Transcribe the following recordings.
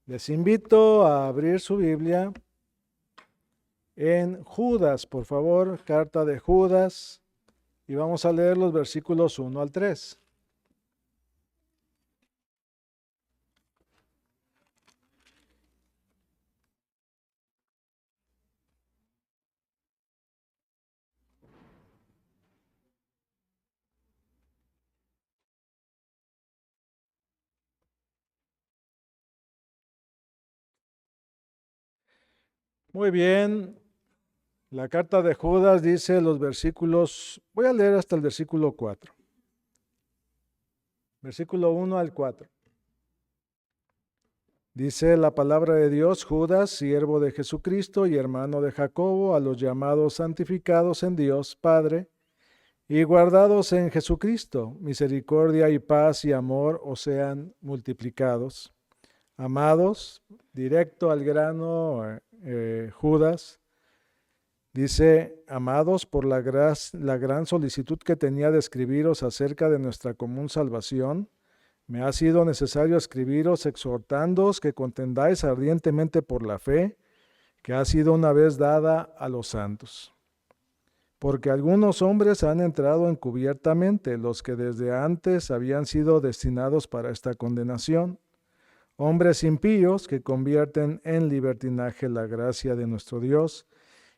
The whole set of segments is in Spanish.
Les invito a abrir su Biblia en Judas, por favor, carta de Judas, y vamos a leer los versículos 1 al 3. Muy bien, la carta de Judas dice los versículos, voy a leer hasta el versículo 4, versículo 1 al 4. Dice la palabra de Dios: Judas, siervo de Jesucristo y hermano de Jacobo, a los llamados santificados en Dios Padre y guardados en Jesucristo, misericordia y paz y amor os sean multiplicados. Amados, directo al grano, Judas dice: amados, por la gran solicitud que tenía de escribiros acerca de nuestra común salvación, me ha sido necesario escribiros exhortándoos que contendáis ardientemente por la fe que ha sido una vez dada a los santos. Porque algunos hombres han entrado encubiertamente, los que desde antes habían sido destinados para esta condenación, hombres impíos que convierten en libertinaje la gracia de nuestro Dios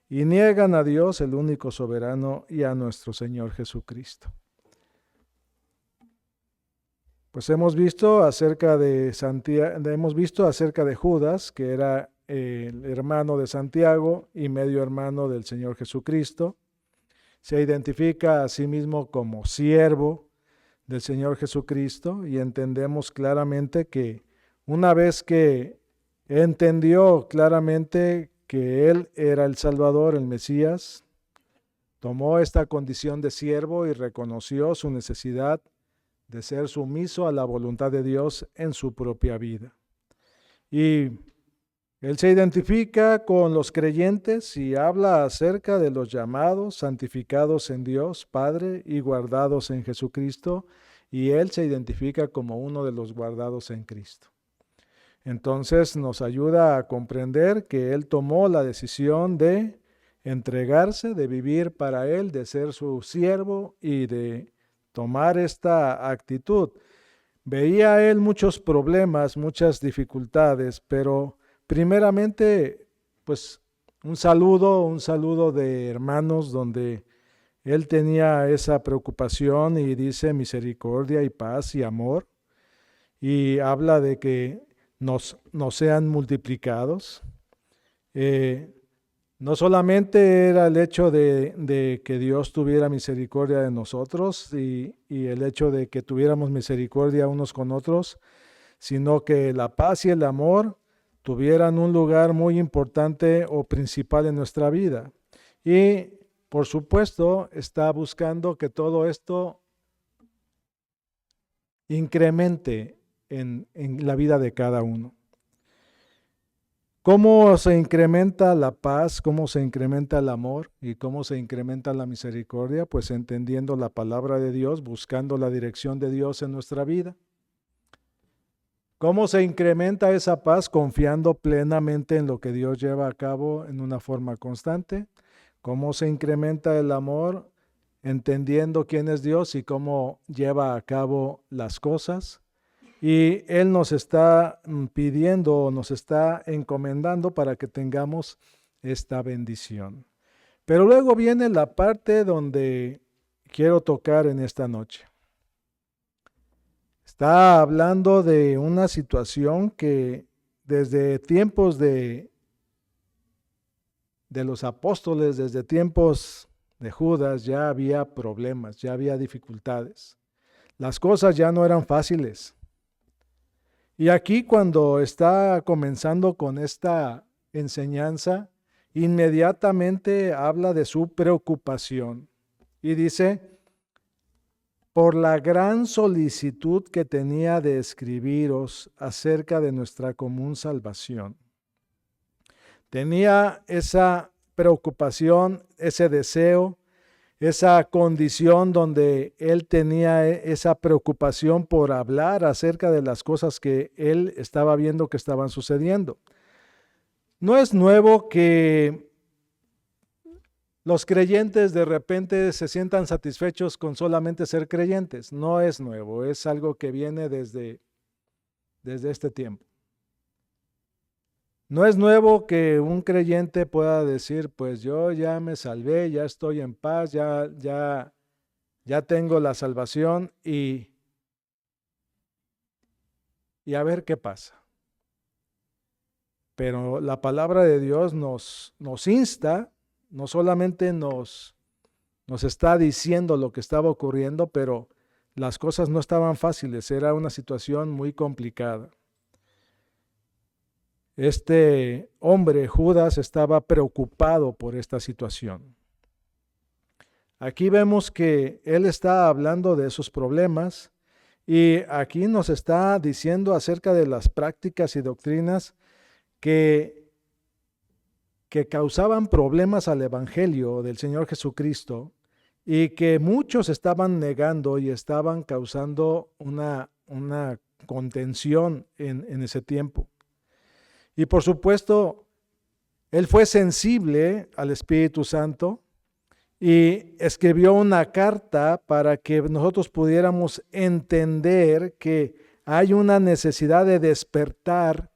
y niegan a Dios, el único soberano, y a nuestro Señor Jesucristo. Pues hemos visto acerca de Judas, que era el hermano de Santiago y medio hermano del Señor Jesucristo. Se identifica a sí mismo como siervo del Señor Jesucristo y entendemos claramente que una vez que entendió claramente que Él era el Salvador, el Mesías, tomó esta condición de siervo y reconoció su necesidad de ser sumiso a la voluntad de Dios en su propia vida. Y Él se identifica con los creyentes y habla acerca de los llamados, santificados en Dios Padre y guardados en Jesucristo, y Él se identifica como uno de los guardados en Cristo. Entonces nos ayuda a comprender que Él tomó la decisión de entregarse, de vivir para Él, de ser su siervo y de tomar esta actitud. Veía Él muchos problemas, muchas dificultades, pero primeramente, pues un saludo de hermanos donde Él tenía esa preocupación y dice misericordia y paz y amor, y habla de que nos sean multiplicados. No solamente era el hecho de que Dios tuviera misericordia de nosotros y el hecho de que tuviéramos misericordia unos con otros, sino que la paz y el amor tuvieran un lugar muy importante o principal en nuestra vida. Y por supuesto está buscando que todo esto incremente en la vida de cada uno. ¿Cómo se incrementa la paz? ¿Cómo se incrementa el amor? ¿Y cómo se incrementa la misericordia? Pues entendiendo la palabra de Dios, buscando la dirección de Dios en nuestra vida. ¿Cómo se incrementa esa paz? Confiando plenamente en lo que Dios lleva a cabo en una forma constante. ¿Cómo se incrementa el amor? Entendiendo quién es Dios y cómo lleva a cabo las cosas. Y Él nos está pidiendo, nos está encomendando para que tengamos esta bendición. Pero luego viene la parte donde quiero tocar en esta noche. Está hablando de una situación que desde tiempos de los apóstoles, desde tiempos de Judas, ya había problemas, ya había dificultades. Las cosas ya no eran fáciles. Y aquí cuando está comenzando con esta enseñanza, inmediatamente habla de su preocupación y dice: por la gran solicitud que tenía de escribiros acerca de nuestra común salvación. Tenía esa preocupación, ese deseo esa condición donde él tenía esa preocupación por hablar acerca de las cosas que él estaba viendo que estaban sucediendo. No es nuevo que los creyentes de repente se sientan satisfechos con solamente ser creyentes. No es nuevo, es algo que viene desde este tiempo. No es nuevo que un creyente pueda decir, pues yo ya me salvé, ya estoy en paz, ya tengo la salvación y a ver qué pasa. Pero la palabra de Dios nos insta, no solamente nos está diciendo lo que estaba ocurriendo, pero las cosas no estaban fáciles, era una situación muy complicada. Este hombre, Judas, estaba preocupado por esta situación. Aquí vemos que él está hablando de esos problemas y aquí nos está diciendo acerca de las prácticas y doctrinas que causaban problemas al Evangelio del Señor Jesucristo y que muchos estaban negando y estaban causando una contención en ese tiempo. Y por supuesto, él fue sensible al Espíritu Santo y escribió una carta para que nosotros pudiéramos entender que hay una necesidad de despertar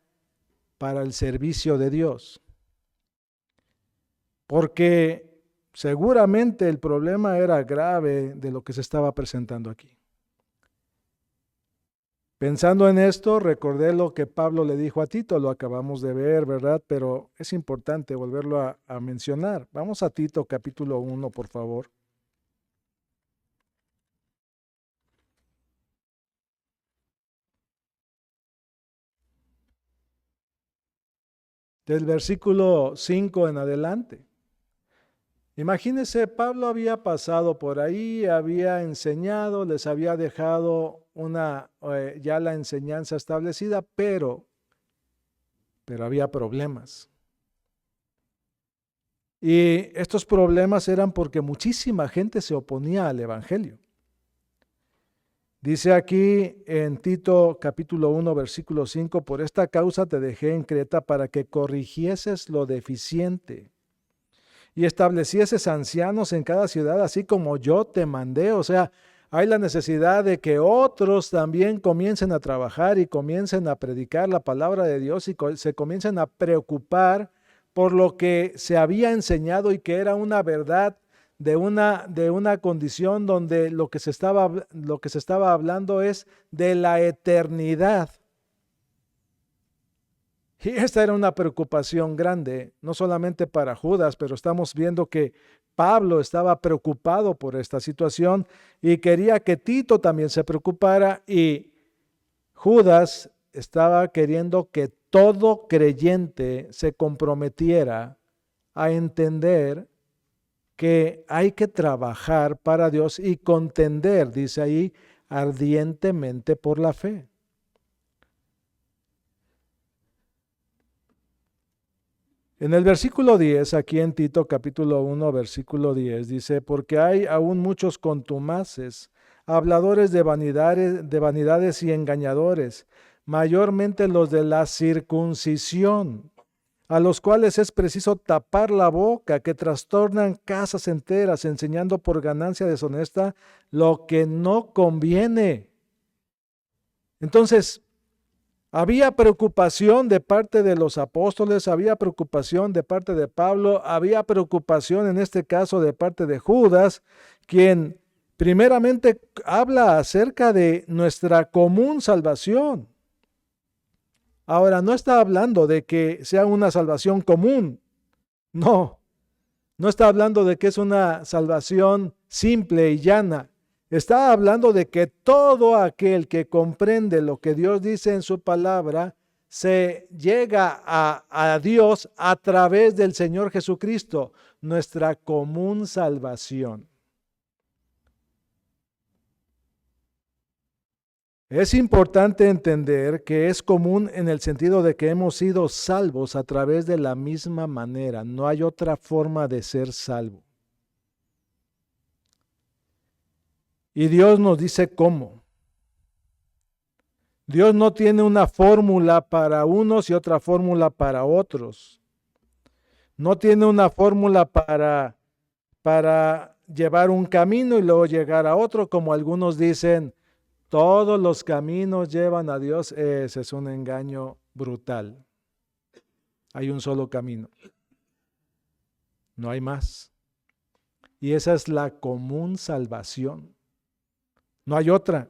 para el servicio de Dios. Porque seguramente el problema era grave de lo que se estaba presentando aquí. Pensando en esto, recordé lo que Pablo le dijo a Tito, lo acabamos de ver, ¿verdad? Pero es importante volverlo a mencionar. Vamos a Tito capítulo 1, por favor. Del versículo 5 en adelante. Imagínense, Pablo había pasado por ahí, había enseñado, les había dejado ya la enseñanza establecida, pero había problemas. Y estos problemas eran porque muchísima gente se oponía al Evangelio. Dice aquí en Tito capítulo 1, versículo 5, por esta causa te dejé en Creta para que corrigieses lo deficiente y establecieses ancianos en cada ciudad, así como yo te mandé. O sea, hay la necesidad de que otros también comiencen a trabajar y comiencen a predicar la palabra de Dios y se comiencen a preocupar por lo que se había enseñado y que era una verdad de una condición donde lo que se estaba hablando es de la eternidad. Y esta era una preocupación grande, no solamente para Judas, pero estamos viendo que Pablo estaba preocupado por esta situación y quería que Tito también se preocupara, y Judas estaba queriendo que todo creyente se comprometiera a entender que hay que trabajar para Dios y contender, dice ahí, ardientemente por la fe. En el versículo 10, aquí en Tito capítulo 1, versículo 10, dice, porque hay aún muchos contumaces, habladores de vanidades y engañadores, mayormente los de la circuncisión, a los cuales es preciso tapar la boca, que trastornan casas enteras, enseñando por ganancia deshonesta lo que no conviene. Entonces, había preocupación de parte de los apóstoles, había preocupación de parte de Pablo, había preocupación en este caso de parte de Judas, quien primeramente habla acerca de nuestra común salvación. Ahora, no está hablando de que sea una salvación común, no está hablando de que es una salvación simple y llana. Está hablando de que todo aquel que comprende lo que Dios dice en su palabra se llega a Dios a través del Señor Jesucristo, nuestra común salvación. Es importante entender que es común en el sentido de que hemos sido salvos a través de la misma manera. No hay otra forma de ser salvo. Y Dios nos dice cómo. Dios no tiene una fórmula para unos y otra fórmula para otros. No tiene una fórmula para llevar un camino y luego llegar a otro, como algunos dicen, todos los caminos llevan a Dios. Ese es un engaño brutal. Hay un solo camino. No hay más. Y esa es la común salvación. No hay otra.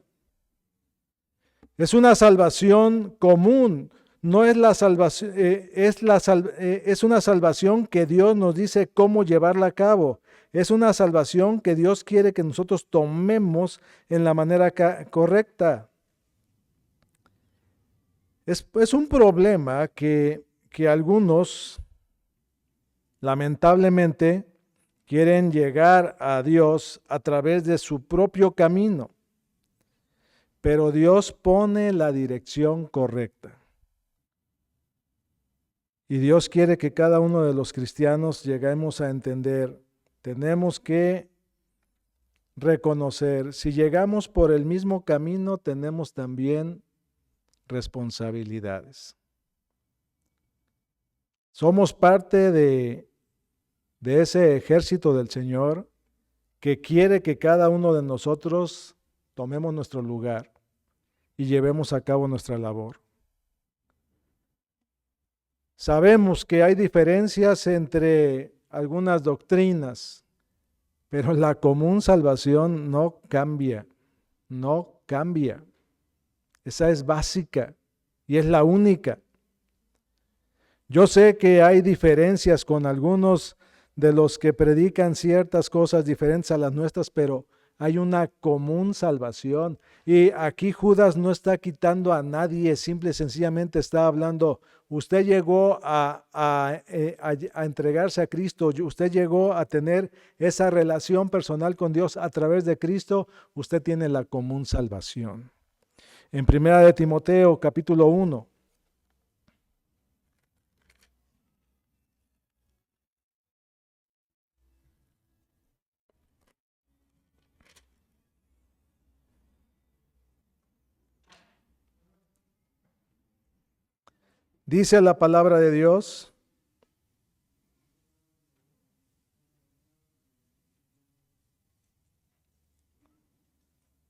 Es una salvación común. No es la salvación, es una salvación que Dios nos dice cómo llevarla a cabo. Es una salvación que Dios quiere que nosotros tomemos en la manera correcta. Es un problema que algunos, lamentablemente, quieren llegar a Dios a través de su propio camino. Pero Dios pone la dirección correcta. Y Dios quiere que cada uno de los cristianos lleguemos a entender, tenemos que reconocer, si llegamos por el mismo camino, tenemos también responsabilidades. Somos parte de ese ejército del Señor que quiere que cada uno de nosotros tomemos nuestro lugar y llevemos a cabo nuestra labor. Sabemos que hay diferencias entre algunas doctrinas, pero la común salvación no cambia, no cambia. Esa es básica y es la única. Yo sé que hay diferencias con algunos de los que predican ciertas cosas diferentes a las nuestras, pero hay una común salvación. Y aquí Judas no está quitando a nadie, simple y sencillamente está hablando, usted llegó a entregarse a Cristo, usted llegó a tener esa relación personal con Dios a través de Cristo, usted tiene la común salvación. En 1 de Timoteo, capítulo 1. Dice la palabra de Dios,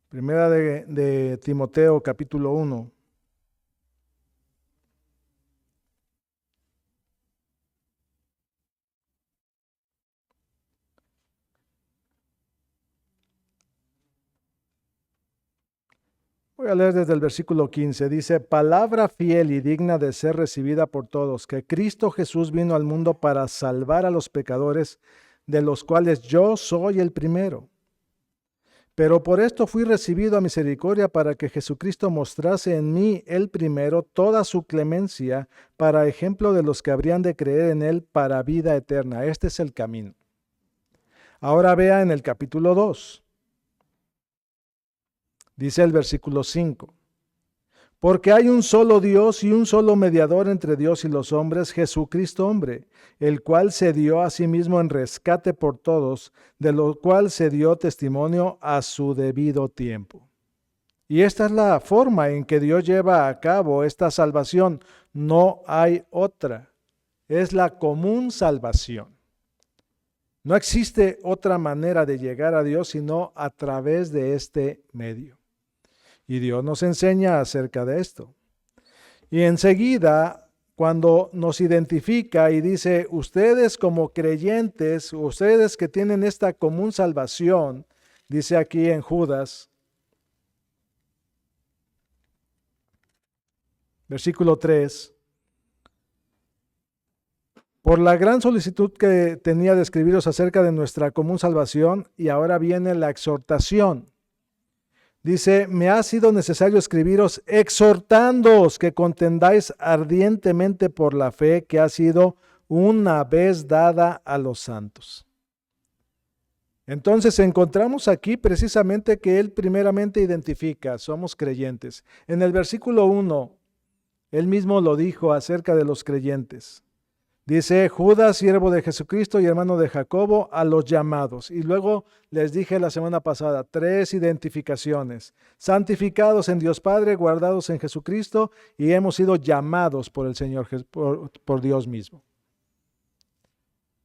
Primera de Timoteo, capítulo 1. Voy a leer desde el versículo 15. Dice, palabra fiel y digna de ser recibida por todos, que Cristo Jesús vino al mundo para salvar a los pecadores, de los cuales yo soy el primero. Pero por esto fui recibido a misericordia para que Jesucristo mostrase en mí el primero toda su clemencia para ejemplo de los que habrían de creer en él para vida eterna. Este es el camino. Ahora vea en el capítulo 2. Dice el versículo 5. Porque hay un solo Dios y un solo mediador entre Dios y los hombres, Jesucristo hombre, el cual se dio a sí mismo en rescate por todos, de lo cual se dio testimonio a su debido tiempo. Y esta es la forma en que Dios lleva a cabo esta salvación. No hay otra. Es la común salvación. No existe otra manera de llegar a Dios sino a través de este medio. Y Dios nos enseña acerca de esto. Y enseguida, cuando nos identifica y dice, ustedes como creyentes, ustedes que tienen esta común salvación, dice aquí en Judas, versículo 3, por la gran solicitud que tenía de escribiros acerca de nuestra común salvación, y ahora viene la exhortación. Dice, me ha sido necesario escribiros exhortándoos que contendáis ardientemente por la fe que ha sido una vez dada a los santos. Entonces encontramos aquí precisamente que él primeramente identifica, somos creyentes. En el versículo 1, él mismo lo dijo acerca de los creyentes. Dice Judas, siervo de Jesucristo y hermano de Jacobo, a los llamados. Y luego les dije la semana pasada, 3 identificaciones. Santificados en Dios Padre, guardados en Jesucristo, y hemos sido llamados por el Señor, por Dios mismo.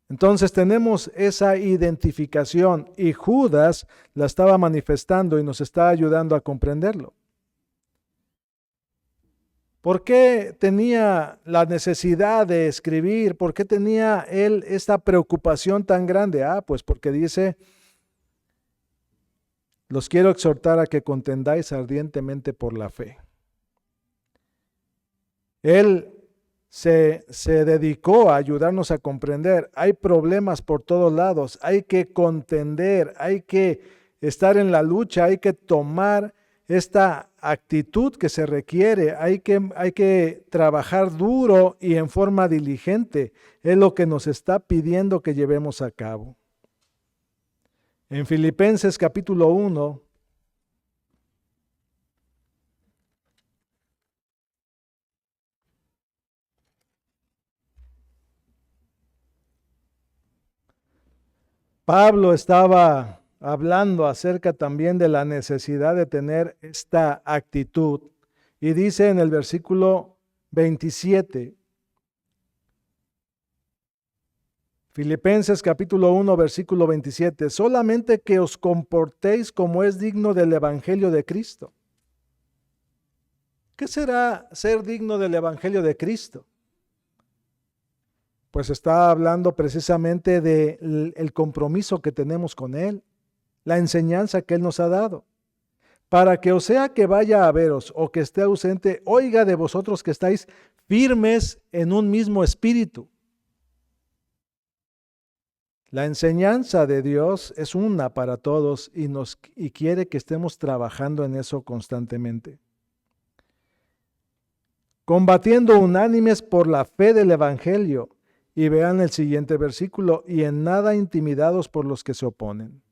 Entonces tenemos esa identificación y Judas la estaba manifestando y nos está ayudando a comprenderlo. ¿Por qué tenía la necesidad de escribir? ¿Por qué tenía él esta preocupación tan grande? Pues porque dice, los quiero exhortar a que contendáis ardientemente por la fe. Él se dedicó a ayudarnos a comprender. Hay problemas por todos lados, hay que contender, hay que estar en la lucha, hay que tomar esta actitud que se requiere, hay que trabajar duro y en forma diligente. Es lo que nos está pidiendo que llevemos a cabo. En Filipenses capítulo 1, Pablo estaba hablando acerca también de la necesidad de tener esta actitud. Y dice en el versículo 27, Filipenses capítulo 1, versículo 27, solamente que os comportéis como es digno del Evangelio de Cristo. ¿Qué será ser digno del Evangelio de Cristo? Pues está hablando precisamente del compromiso que tenemos con Él, la enseñanza que Él nos ha dado. Para que o sea que vaya a veros o que esté ausente, oiga de vosotros que estáis firmes en un mismo espíritu. La enseñanza de Dios es una para todos y quiere que estemos trabajando en eso constantemente. Combatiendo unánimes por la fe del Evangelio. Y vean el siguiente versículo, y en nada intimidados por los que se oponen.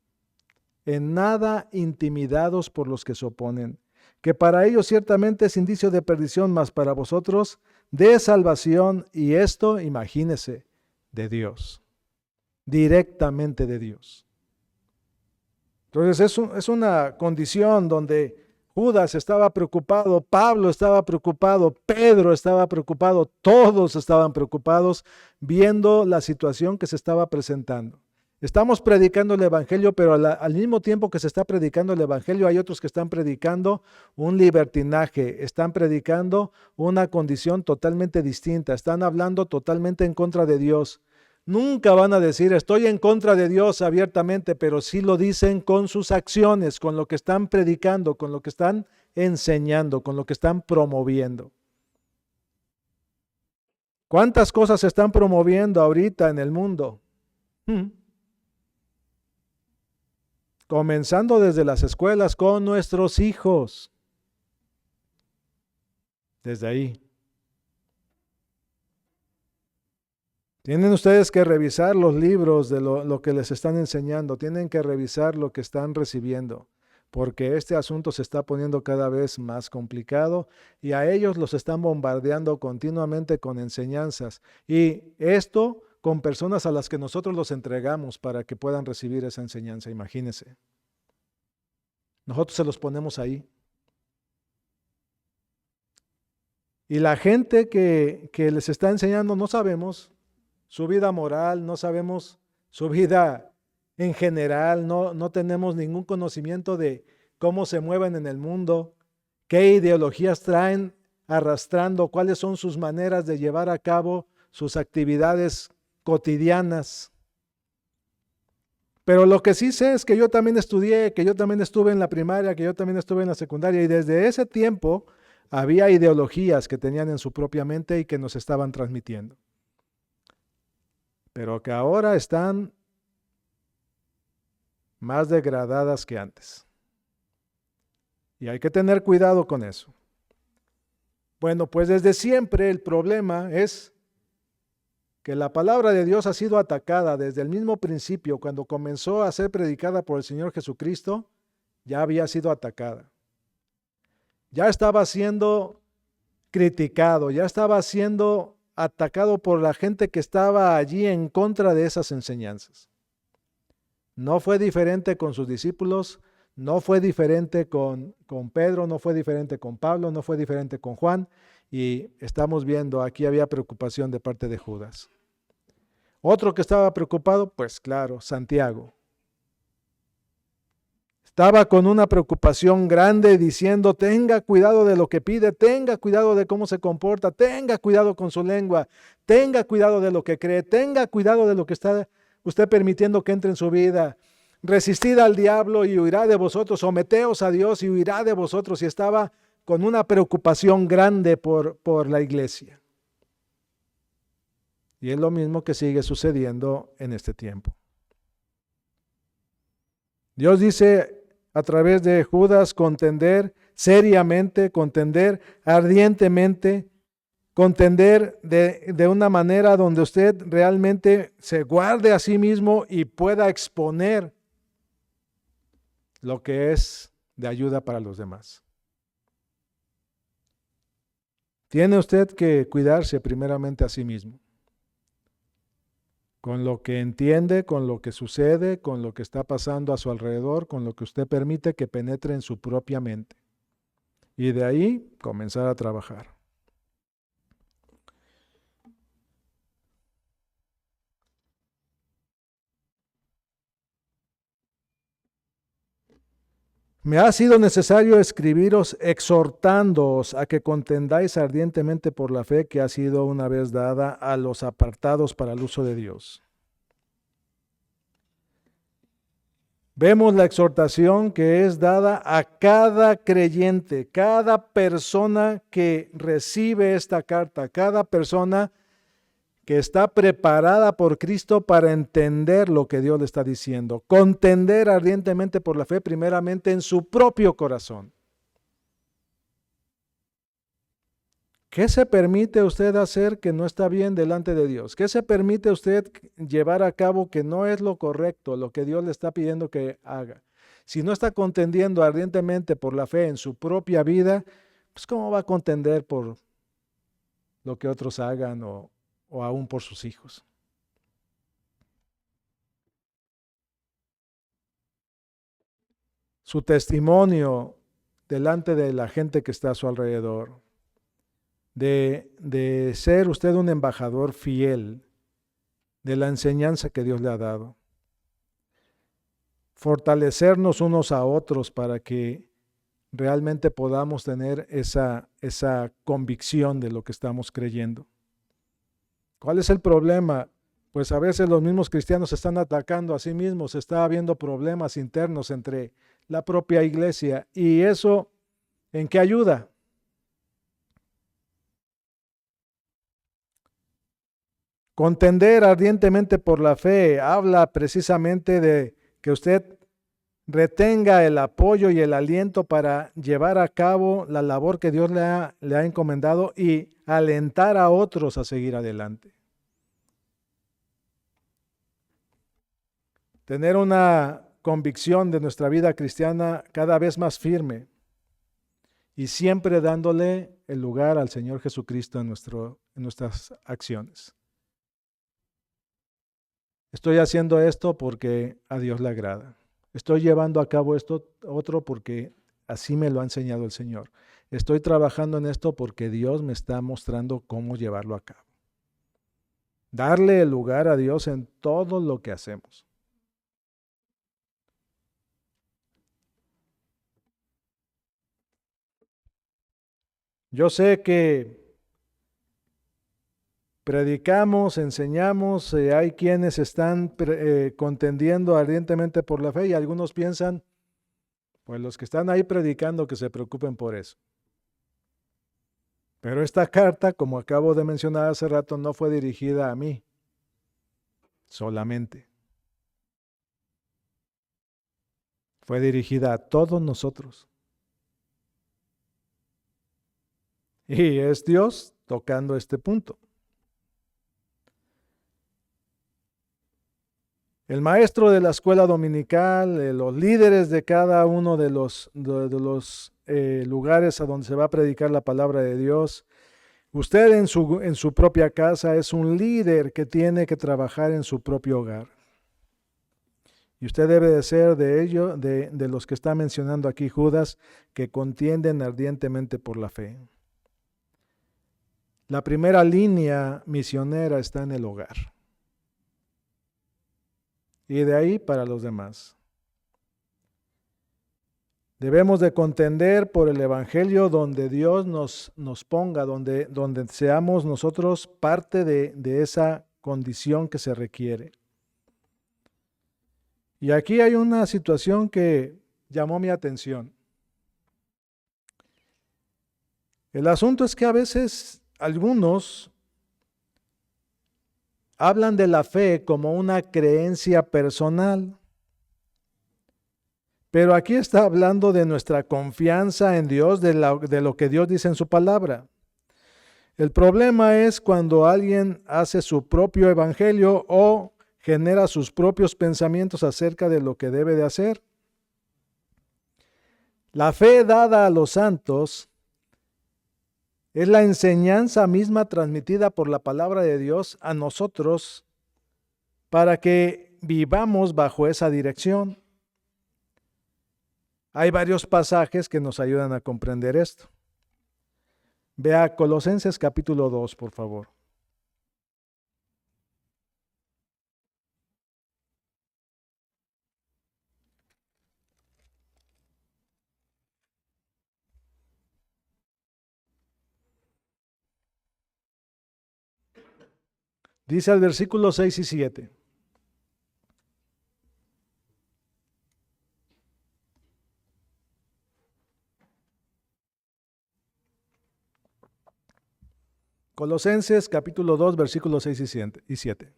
En nada intimidados por los que se oponen, que para ellos ciertamente es indicio de perdición, mas para vosotros de salvación, y esto, imagínese, de Dios, directamente de Dios. Entonces es una condición donde Judas estaba preocupado, Pablo estaba preocupado, Pedro estaba preocupado, todos estaban preocupados viendo la situación que se estaba presentando. Estamos predicando el Evangelio, pero al mismo tiempo que se está predicando el Evangelio, hay otros que están predicando un libertinaje, están predicando una condición totalmente distinta, están hablando totalmente en contra de Dios. Nunca van a decir estoy en contra de Dios abiertamente, pero sí lo dicen con sus acciones, con lo que están predicando, con lo que están enseñando, con lo que están promoviendo. ¿Cuántas cosas se están promoviendo ahorita en el mundo? Comenzando desde las escuelas con nuestros hijos. Desde ahí. Tienen ustedes que revisar los libros de lo que les están enseñando, tienen que revisar lo que están recibiendo, porque este asunto se está poniendo cada vez más complicado y a ellos los están bombardeando continuamente con enseñanzas. Y esto con personas a las que nosotros los entregamos para que puedan recibir esa enseñanza, imagínense. Nosotros se los ponemos ahí. Y la gente que les está enseñando no sabemos su vida moral, no sabemos su vida en general, no tenemos ningún conocimiento de cómo se mueven en el mundo, qué ideologías traen arrastrando, cuáles son sus maneras de llevar a cabo sus actividades cotidianas. Pero lo que sí sé es que yo también estudié, que yo también estuve en la primaria, que yo también estuve en la secundaria y desde ese tiempo había ideologías que tenían en su propia mente y que nos estaban transmitiendo. Pero que ahora están más degradadas que antes. Y hay que tener cuidado con eso. Bueno, pues desde siempre el problema es que la palabra de Dios ha sido atacada desde el mismo principio, cuando comenzó a ser predicada por el Señor Jesucristo, ya había sido atacada. Ya estaba siendo criticado, ya estaba siendo atacado por la gente que estaba allí en contra de esas enseñanzas. No fue diferente con sus discípulos, no fue diferente con Pedro, no fue diferente con Pablo, no fue diferente con Juan, y estamos viendo, aquí había preocupación de parte de Judas. Otro que estaba preocupado, pues claro, Santiago. Estaba con una preocupación grande diciendo, tenga cuidado de lo que pide, tenga cuidado de cómo se comporta, tenga cuidado con su lengua, tenga cuidado de lo que cree, tenga cuidado de lo que está usted permitiendo que entre en su vida. Resistid al diablo y huirá de vosotros, someteos a Dios y huirá de vosotros. Y estaba con una preocupación grande por la iglesia. Y es lo mismo que sigue sucediendo en este tiempo. Dios dice a través de Judas, contender seriamente, contender ardientemente, contender de una manera donde usted realmente se guarde a sí mismo y pueda exponer lo que es de ayuda para los demás. Tiene usted que cuidarse primeramente a sí mismo, con lo que entiende, con lo que sucede, con lo que está pasando a su alrededor, con lo que usted permite que penetre en su propia mente. Y de ahí comenzar a trabajar. Me ha sido necesario escribiros exhortándoos a que contendáis ardientemente por la fe que ha sido una vez dada a los apartados para el uso de Dios. Vemos la exhortación que es dada a cada creyente, cada persona que recibe esta carta, cada persona que está preparada por Cristo para entender lo que Dios le está diciendo. Contender ardientemente por la fe, primeramente en su propio corazón. ¿Qué se permite usted hacer que no está bien delante de Dios? ¿Qué se permite usted llevar a cabo que no es lo correcto, lo que Dios le está pidiendo que haga? Si no está contendiendo ardientemente por la fe en su propia vida, pues ¿cómo va a contender por lo que otros hagan o aún por sus hijos? Su testimonio delante de la gente que está a su alrededor, de ser usted un embajador fiel de la enseñanza que Dios le ha dado. Fortalecernos unos a otros para que realmente podamos tener esa convicción de lo que estamos creyendo. ¿Cuál es el problema? Pues a veces los mismos cristianos se están atacando a sí mismos, está habiendo problemas internos entre la propia iglesia. ¿Y eso en qué ayuda? Contender ardientemente por la fe habla precisamente de que usted retenga el apoyo y el aliento para llevar a cabo la labor que Dios le ha encomendado y alentar a otros a seguir adelante. Tener una convicción de nuestra vida cristiana cada vez más firme y siempre dándole el lugar al Señor Jesucristo en nuestras acciones. Estoy haciendo esto porque a Dios le agrada. Estoy llevando a cabo esto otro porque así me lo ha enseñado el Señor. Estoy trabajando en esto porque Dios me está mostrando cómo llevarlo a cabo. Darle el lugar a Dios en todo lo que hacemos. Yo sé que predicamos, enseñamos, hay quienes están contendiendo ardientemente por la fe y algunos piensan, pues los que están ahí predicando que se preocupen por eso. Pero esta carta, como acabo de mencionar hace rato, no fue dirigida a mí solamente. Fue dirigida a todos nosotros. Y es Dios tocando este punto. El maestro de la escuela dominical, los líderes de cada uno de los lugares a donde se va a predicar la palabra de Dios, Usted en su propia casa es un líder que tiene que trabajar en su propio hogar. Y usted debe de ser de ellos, de los que está mencionando aquí Judas, que contienden ardientemente por la fe. La primera línea misionera está en el hogar. Y de ahí para los demás. Debemos de contender por el Evangelio donde Dios nos ponga, donde seamos nosotros parte de esa condición que se requiere. Y aquí hay una situación que llamó mi atención. El asunto es que a veces algunos hablan de la fe como una creencia personal. Pero aquí está hablando de nuestra confianza en Dios, de lo que Dios dice en su palabra. El problema es cuando alguien hace su propio evangelio o genera sus propios pensamientos acerca de lo que debe de hacer. La fe dada a los santos es la enseñanza misma transmitida por la palabra de Dios a nosotros para que vivamos bajo esa dirección. Hay varios pasajes que nos ayudan a comprender esto. Vea Colosenses capítulo 2, por favor. Dice el versículo 6 y 7. Colosenses capítulo 2, versículos 6 y 7.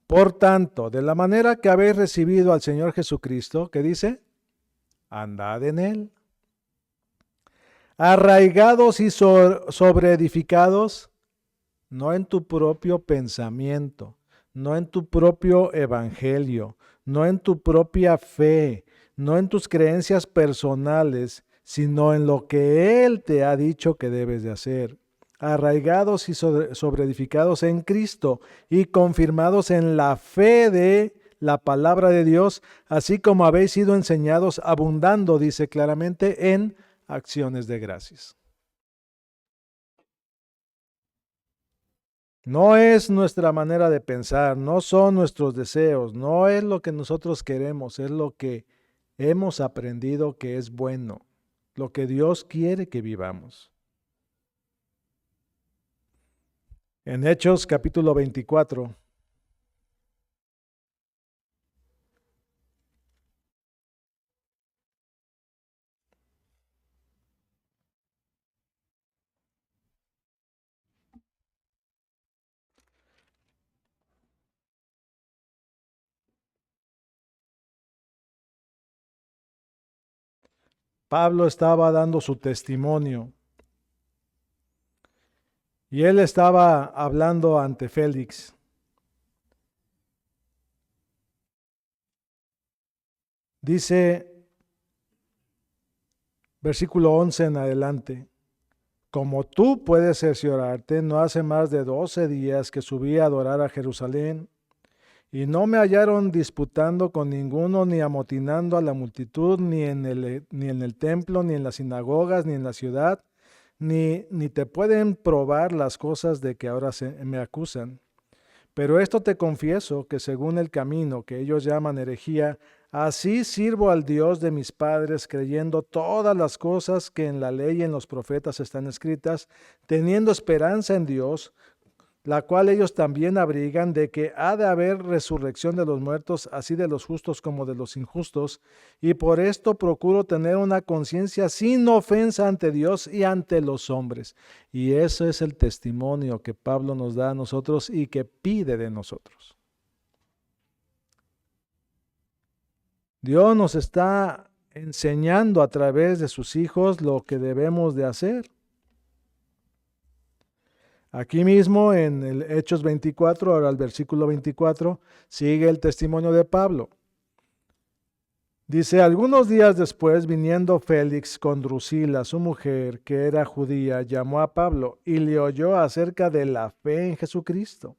Por tanto, de la manera que habéis recibido al Señor Jesucristo, ¿qué dice? Andad en él. Arraigados y sobreedificados, no en tu propio pensamiento, no en tu propio evangelio, no en tu propia fe, no en tus creencias personales, sino en lo que Él te ha dicho que debes de hacer. Arraigados y sobreedificados en Cristo y confirmados en la fe de la palabra de Dios, así como habéis sido enseñados, abundando, dice claramente, en acciones de gracias. No es nuestra manera de pensar, no son nuestros deseos, no es lo que nosotros queremos, es lo que hemos aprendido que es bueno, lo que Dios quiere que vivamos. En Hechos capítulo 24, Pablo estaba dando su testimonio y él estaba hablando ante Félix. Dice, versículo 11 en adelante, como tú puedes cerciorarte, no hace más de 12 días que subí a adorar a Jerusalén, y no me hallaron disputando con ninguno, ni amotinando a la multitud, ni en el templo, ni en las sinagogas, ni en la ciudad, ni te pueden probar las cosas de que ahora me acusan. Pero esto te confieso, que según el camino que ellos llaman herejía, así sirvo al Dios de mis padres, creyendo todas las cosas que en la ley y en los profetas están escritas, teniendo esperanza en Dios, la cual ellos también abrigan, de que ha de haber resurrección de los muertos, así de los justos como de los injustos, y por esto procuro tener una conciencia sin ofensa ante Dios y ante los hombres. Y eso es el testimonio que Pablo nos da a nosotros y que pide de nosotros. Dios nos está enseñando a través de sus hijos lo que debemos de hacer. Aquí mismo en el Hechos 24, ahora el versículo 24, sigue el testimonio de Pablo. Dice, algunos días después, viniendo Félix con Drusila, su mujer, que era judía, llamó a Pablo y le oyó acerca de la fe en Jesucristo.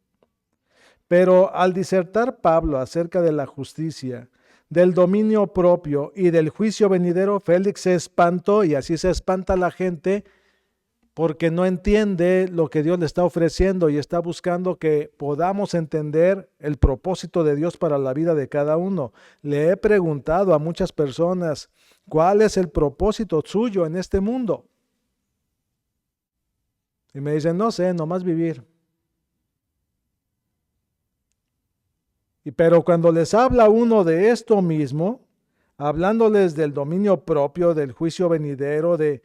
Pero al disertar Pablo acerca de la justicia, del dominio propio y del juicio venidero, Félix se espantó, y así se espanta la gente porque no entiende lo que Dios le está ofreciendo y está buscando que podamos entender el propósito de Dios para la vida de cada uno. Le he preguntado a muchas personas, ¿cuál es el propósito suyo en este mundo? Y me dicen, no sé, nomás vivir. Pero cuando les habla uno de esto mismo, hablándoles del dominio propio, del juicio venidero, de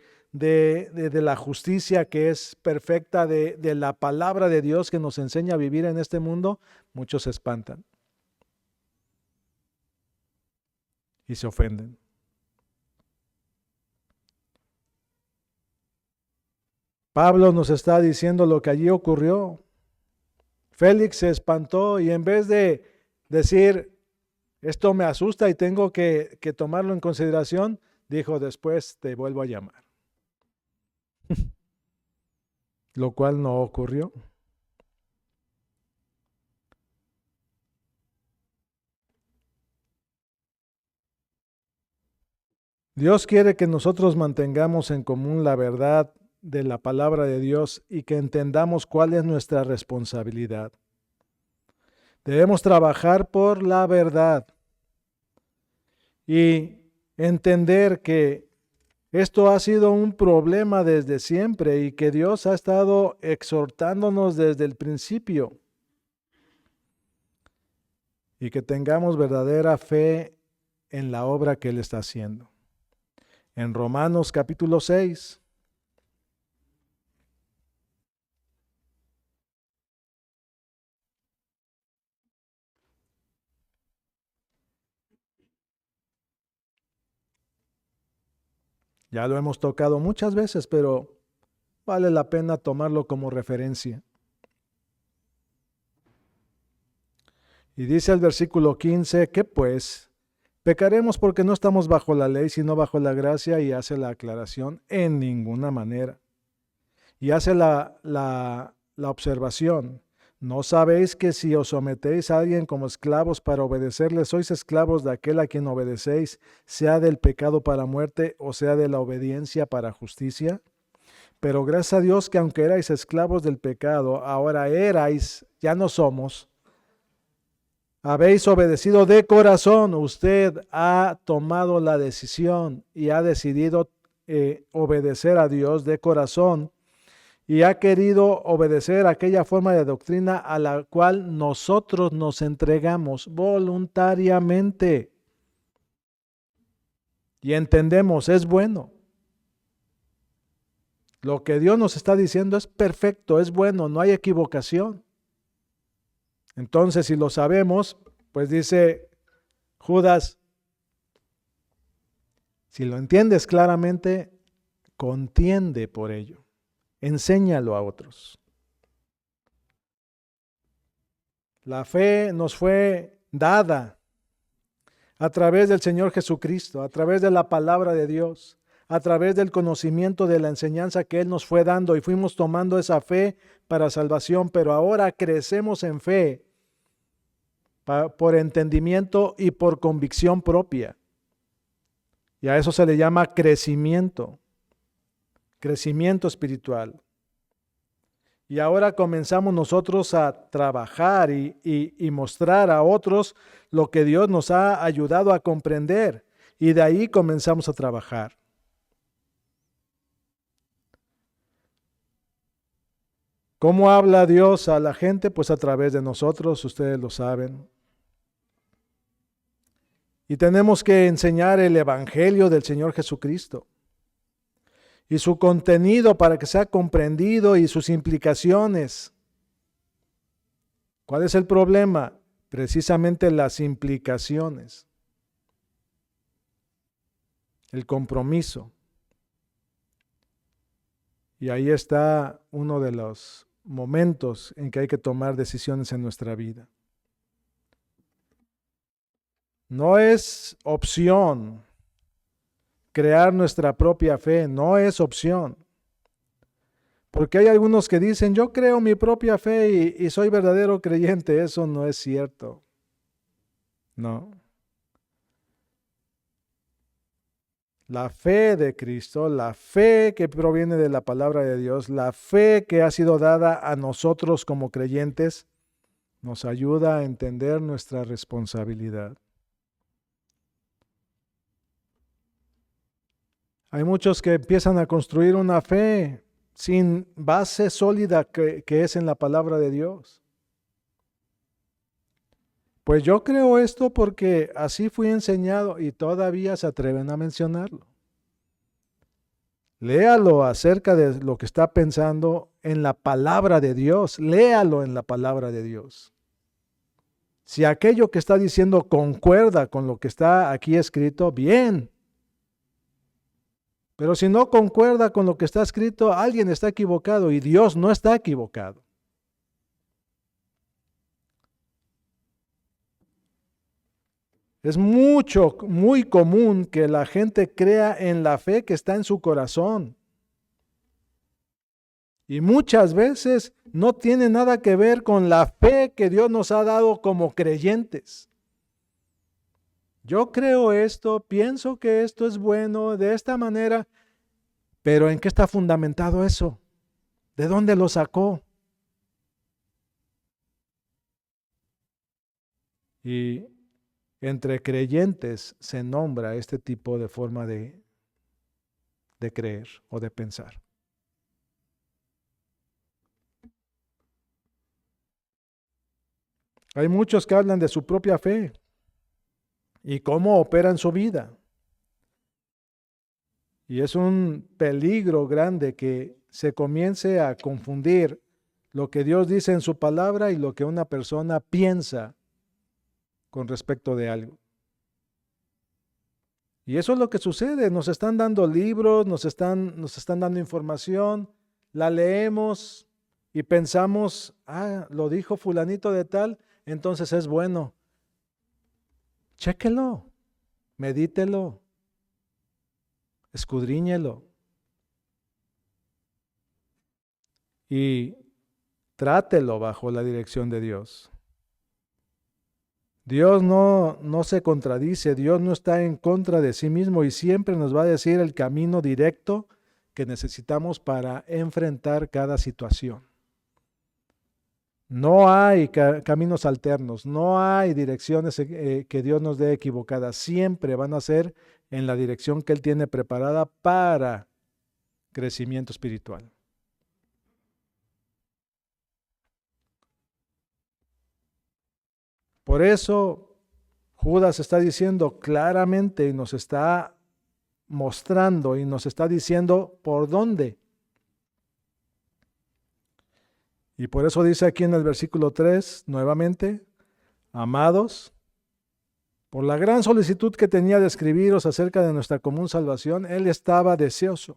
la justicia que es perfecta, de la palabra de Dios que nos enseña a vivir en este mundo, muchos se espantan y se ofenden. Pablo nos está diciendo lo que allí ocurrió. Félix se espantó y en vez de decir, esto me asusta y tengo que tomarlo en consideración, dijo, después te vuelvo a llamar. Lo cual no ocurrió. Dios quiere que nosotros mantengamos en común la verdad de la palabra de Dios y que entendamos cuál es nuestra responsabilidad. Debemos trabajar por la verdad y entender que esto ha sido un problema desde siempre y que Dios ha estado exhortándonos desde el principio y que tengamos verdadera fe en la obra que Él está haciendo. En Romanos capítulo 6, ya lo hemos tocado muchas veces, pero vale la pena tomarlo como referencia. Y dice el versículo 15, que pues, pecaremos porque no estamos bajo la ley, sino bajo la gracia, y hace la aclaración, en ninguna manera. Y hace la observación, ¿no sabéis que si os sometéis a alguien como esclavos para obedecerle, sois esclavos de aquel a quien obedecéis, sea del pecado para muerte o sea de la obediencia para justicia? Pero gracias a Dios que aunque erais esclavos del pecado, ahora erais, ya no somos, habéis obedecido de corazón. Usted ha tomado la decisión y ha decidido obedecer a Dios de corazón y ha querido obedecer aquella forma de doctrina a la cual nosotros nos entregamos voluntariamente. Y entendemos, es bueno. Lo que Dios nos está diciendo es perfecto, es bueno, no hay equivocación. Entonces, si lo sabemos, pues dice Judas, si lo entiendes claramente, contiende por ello. Enséñalo a otros. La fe nos fue dada a través del Señor Jesucristo, a través de la palabra de Dios, a través del conocimiento de la enseñanza que Él nos fue dando y fuimos tomando esa fe para salvación, pero ahora crecemos en fe por entendimiento y por convicción propia. Y a eso se le llama crecimiento espiritual. Y ahora comenzamos nosotros a trabajar y mostrar a otros lo que Dios nos ha ayudado a comprender. Y de ahí comenzamos a trabajar. ¿Cómo habla Dios a la gente? Pues a través de nosotros, ustedes lo saben. Y tenemos que enseñar el Evangelio del Señor Jesucristo y su contenido para que sea comprendido y sus implicaciones. ¿Cuál es el problema? Precisamente las implicaciones, el compromiso. Y ahí está uno de los momentos en que hay que tomar decisiones en nuestra vida. No es opción crear nuestra propia fe, no es opción. Porque hay algunos que dicen, yo creo mi propia fe y soy verdadero creyente. Eso no es cierto. No. La fe de Cristo, la fe que proviene de la palabra de Dios, la fe que ha sido dada a nosotros como creyentes, nos ayuda a entender nuestra responsabilidad. Hay muchos que empiezan a construir una fe sin base sólida que es en la palabra de Dios. Pues yo creo esto porque así fui enseñado y todavía se atreven a mencionarlo. Léalo acerca de lo que está pensando en la palabra de Dios. Léalo en la palabra de Dios. Si aquello que está diciendo concuerda con lo que está aquí escrito, bien. Pero si no concuerda con lo que está escrito, alguien está equivocado y Dios no está equivocado. Es muy común que la gente crea en la fe que está en su corazón. Y muchas veces no tiene nada que ver con la fe que Dios nos ha dado como creyentes. Yo creo esto, pienso que esto es bueno de esta manera, pero ¿en qué está fundamentado eso? ¿De dónde lo sacó? Y entre creyentes se nombra este tipo de forma de creer o de pensar. Hay muchos que hablan de su propia fe y cómo opera en su vida. Y es un peligro grande que se comience a confundir lo que Dios dice en su palabra y lo que una persona piensa con respecto de algo. Y eso es lo que sucede. Nos están dando libros, nos están dando información, la leemos y pensamos, lo dijo fulanito de tal, entonces es bueno. Chéquelo, medítelo, escudriñelo y trátelo bajo la dirección de Dios. Dios no se contradice, Dios no está en contra de sí mismo y siempre nos va a decir el camino directo que necesitamos para enfrentar cada situación. No hay caminos alternos, no hay direcciones que Dios nos dé equivocadas, siempre van a ser en la dirección que Él tiene preparada para crecimiento espiritual. Por eso Judas está diciendo claramente y nos está mostrando y nos está diciendo por dónde. Y por eso dice aquí en el versículo 3 nuevamente, amados, por la gran solicitud que tenía de escribiros acerca de nuestra común salvación, él estaba deseoso.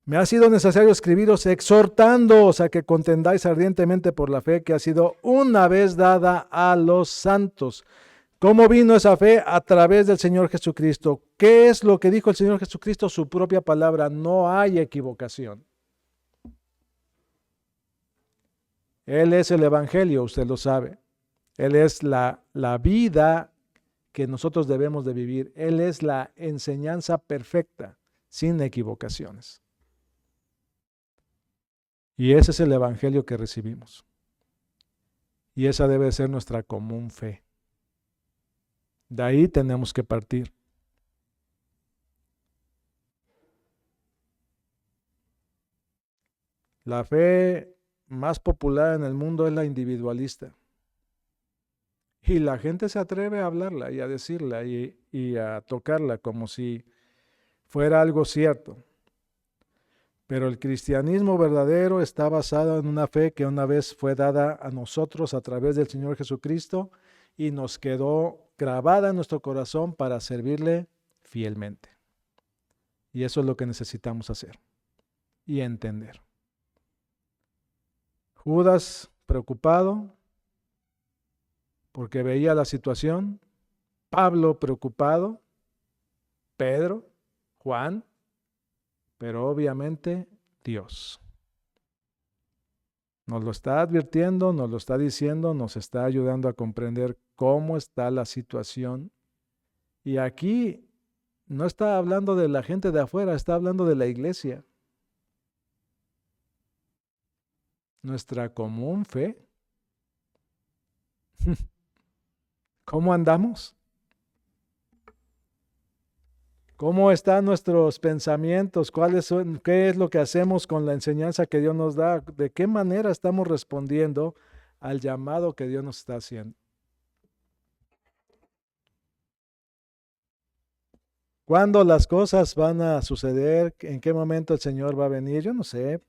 Me ha sido necesario escribiros exhortándoos a que contendáis ardientemente por la fe que ha sido una vez dada a los santos. ¿Cómo vino esa fe? A través del Señor Jesucristo. ¿Qué es lo que dijo el Señor Jesucristo? Su propia palabra. No hay equivocación. Él es el Evangelio, usted lo sabe. Él es la vida que nosotros debemos de vivir. Él es la enseñanza perfecta, sin equivocaciones. Y ese es el Evangelio que recibimos. Y esa debe ser nuestra común fe. De ahí tenemos que partir. La fe más popular en el mundo es la individualista. Y la gente se atreve a hablarla y a decirla y a tocarla como si fuera algo cierto. Pero el cristianismo verdadero está basado en una fe que una vez fue dada a nosotros a través del Señor Jesucristo y nos quedó grabada en nuestro corazón para servirle fielmente. Y eso es lo que necesitamos hacer y entender. Judas, preocupado porque veía la situación, Pablo preocupado, Pedro, Juan, pero obviamente Dios. Nos lo está advirtiendo, nos lo está diciendo, nos está ayudando a comprender cómo está la situación. Y aquí no está hablando de la gente de afuera, está hablando de la iglesia. Nuestra común fe. ¿Cómo andamos? ¿Cómo están nuestros pensamientos? ¿Qué es lo que hacemos con la enseñanza que Dios nos da? ¿De qué manera estamos respondiendo al llamado que Dios nos está haciendo? ¿Cuándo las cosas van a suceder? ¿En qué momento el Señor va a venir? Yo no sé,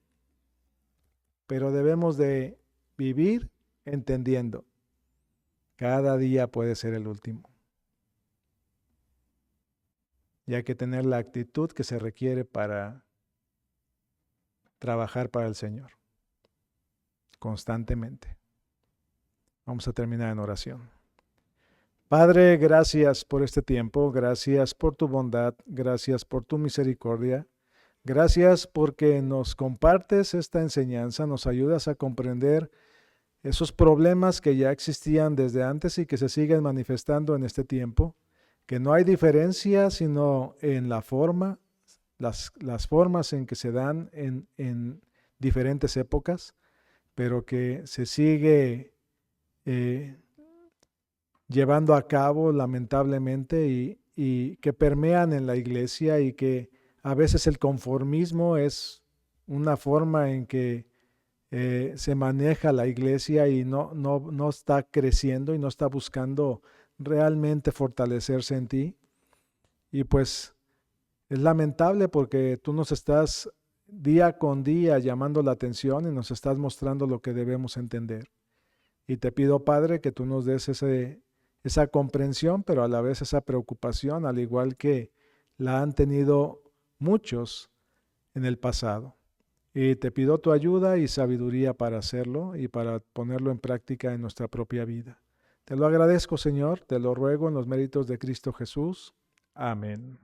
pero debemos de vivir entendiendo. Cada día puede ser el último. Y hay que tener la actitud que se requiere para trabajar para el Señor constantemente. Vamos a terminar en oración. Padre, gracias por este tiempo, gracias por tu bondad, gracias por tu misericordia, gracias porque nos compartes esta enseñanza, nos ayudas a comprender esos problemas que ya existían desde antes y que se siguen manifestando en este tiempo, que no hay diferencia sino en la forma, las formas en que se dan en diferentes épocas, pero que se sigue llevando a cabo lamentablemente y que permean en la iglesia y que a veces el conformismo es una forma en que se maneja la iglesia y no está creciendo y no está buscando realmente fortalecerse en ti. Y pues es lamentable porque tú nos estás día con día llamando la atención y nos estás mostrando lo que debemos entender. Y te pido, Padre, que tú nos des esa comprensión, pero a la vez esa preocupación, al igual que la han tenido muchos en el pasado. Y te pido tu ayuda y sabiduría para hacerlo y para ponerlo en práctica en nuestra propia vida. Te lo agradezco, Señor, te lo ruego en los méritos de Cristo Jesús. Amén.